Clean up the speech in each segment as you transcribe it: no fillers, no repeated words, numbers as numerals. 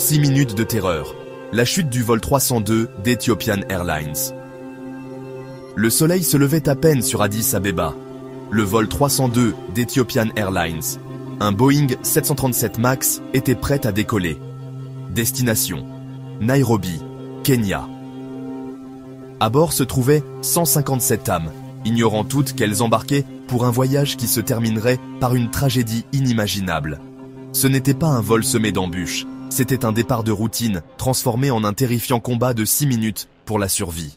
6 minutes de terreur. La chute du vol 302 d'Ethiopian Airlines. Le soleil se levait à peine sur Addis Abeba. Le vol 302 d'Ethiopian Airlines, un Boeing 737 MAX, était prêt à décoller. Destination: Nairobi, Kenya. À bord se trouvaient 157 âmes, ignorant toutes qu'elles embarquaient pour un voyage qui se terminerait par une tragédie inimaginable. Ce n'était pas un vol semé d'embûches, c'était un départ de routine transformé en un terrifiant combat de 6 minutes pour la survie.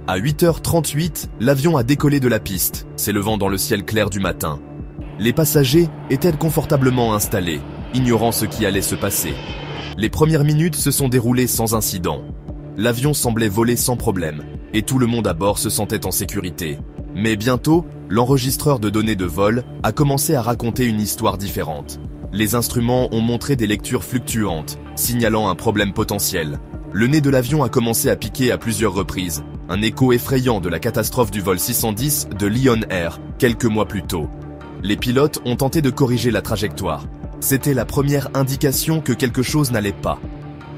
À 8h38, l'avion a décollé de la piste, s'élevant dans le ciel clair du matin. Les passagers étaient confortablement installés, ignorant ce qui allait se passer. Les premières minutes se sont déroulées sans incident. L'avion semblait voler sans problème, et tout le monde à bord se sentait en sécurité. Mais bientôt, l'enregistreur de données de vol a commencé à raconter une histoire différente. Les instruments ont montré des lectures fluctuantes, signalant un problème potentiel. Le nez de l'avion a commencé à piquer à plusieurs reprises, un écho effrayant de la catastrophe du vol 610 de Lion Air, quelques mois plus tôt. Les pilotes ont tenté de corriger la trajectoire. C'était la première indication que quelque chose n'allait pas.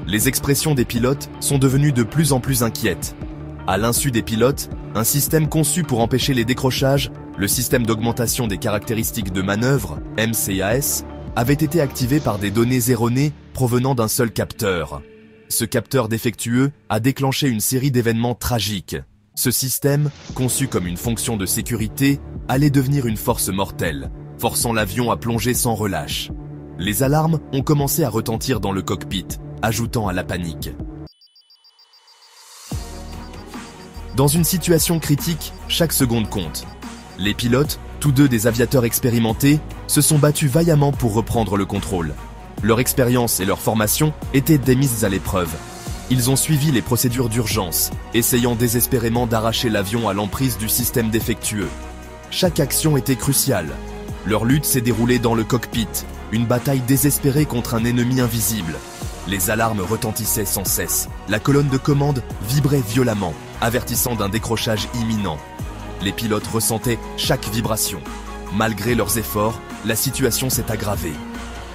Les expressions des pilotes sont devenues de plus en plus inquiètes. À l'insu des pilotes, un système conçu pour empêcher les décrochages, le système d'augmentation des caractéristiques de manœuvre, MCAS, avait été activé par des données erronées provenant d'un seul capteur. Ce capteur défectueux a déclenché une série d'événements tragiques. Ce système, conçu comme une fonction de sécurité, allait devenir une force mortelle, forçant l'avion à plonger sans relâche. Les alarmes ont commencé à retentir dans le cockpit, ajoutant à la panique. Dans une situation critique, chaque seconde compte. Les pilotes, tous deux des aviateurs expérimentés, se sont battus vaillamment pour reprendre le contrôle. Leur expérience et leur formation étaient démises à l'épreuve. Ils ont suivi les procédures d'urgence, essayant désespérément d'arracher l'avion à l'emprise du système défectueux. Chaque action était cruciale. Leur lutte s'est déroulée dans le cockpit, une bataille désespérée contre un ennemi invisible. Les alarmes retentissaient sans cesse. La colonne de commande vibrait violemment, avertissant d'un décrochage imminent. Les pilotes ressentaient chaque vibration. Malgré leurs efforts, la situation s'est aggravée.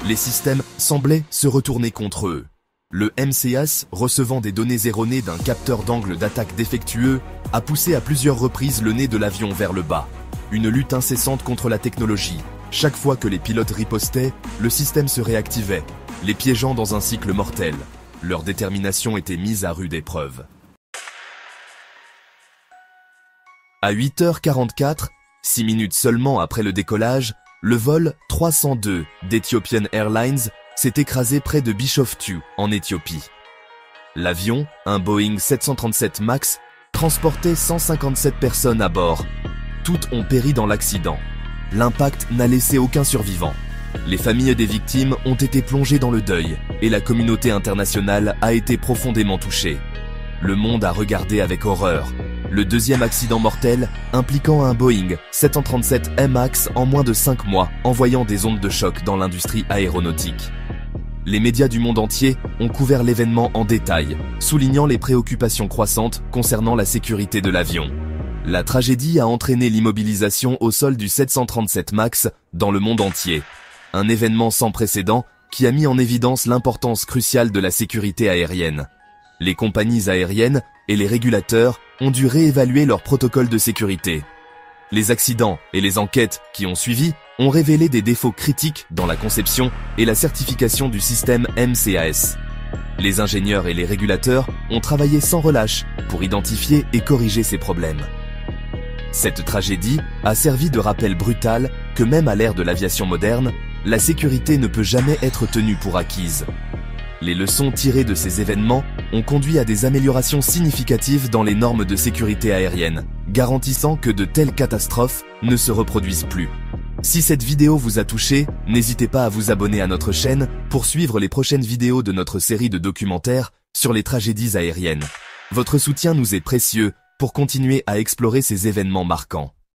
Les systèmes semblaient se retourner contre eux. Le MCAS, recevant des données erronées d'un capteur d'angle d'attaque défectueux, a poussé à plusieurs reprises le nez de l'avion vers le bas. Une lutte incessante contre la technologie. Chaque fois que les pilotes ripostaient, le système se réactivait, les piégeant dans un cycle mortel. Leur détermination était mise à rude épreuve. À 8h44, 6 minutes seulement après le décollage, le vol 302 d'Ethiopian Airlines s'est écrasé près de Bishoftu, en Éthiopie. L'avion, un Boeing 737 MAX, transportait 157 personnes à bord. Toutes ont péri dans l'accident. L'impact n'a laissé aucun survivant. Les familles des victimes ont été plongées dans le deuil et la communauté internationale a été profondément touchée. Le monde a regardé avec horreur. Le deuxième accident mortel impliquant un Boeing 737 MAX en moins de 5 mois, envoyant des ondes de choc dans l'industrie aéronautique. Les médias du monde entier ont couvert l'événement en détail, soulignant les préoccupations croissantes concernant la sécurité de l'avion. La tragédie a entraîné l'immobilisation au sol du 737 MAX dans le monde entier. Un événement sans précédent qui a mis en évidence l'importance cruciale de la sécurité aérienne. Les compagnies aériennes et les régulateurs ont dû réévaluer leurs protocoles de sécurité. Les accidents et les enquêtes qui ont suivi ont révélé des défauts critiques dans la conception et la certification du système MCAS. Les ingénieurs et les régulateurs ont travaillé sans relâche pour identifier et corriger ces problèmes. Cette tragédie a servi de rappel brutal que même à l'ère de l'aviation moderne, la sécurité ne peut jamais être tenue pour acquise. Les leçons tirées de ces événements ont conduit à des améliorations significatives dans les normes de sécurité aérienne, garantissant que de telles catastrophes ne se reproduisent plus. Si cette vidéo vous a touché, n'hésitez pas à vous abonner à notre chaîne pour suivre les prochaines vidéos de notre série de documentaires sur les tragédies aériennes. Votre soutien nous est précieux pour continuer à explorer ces événements marquants.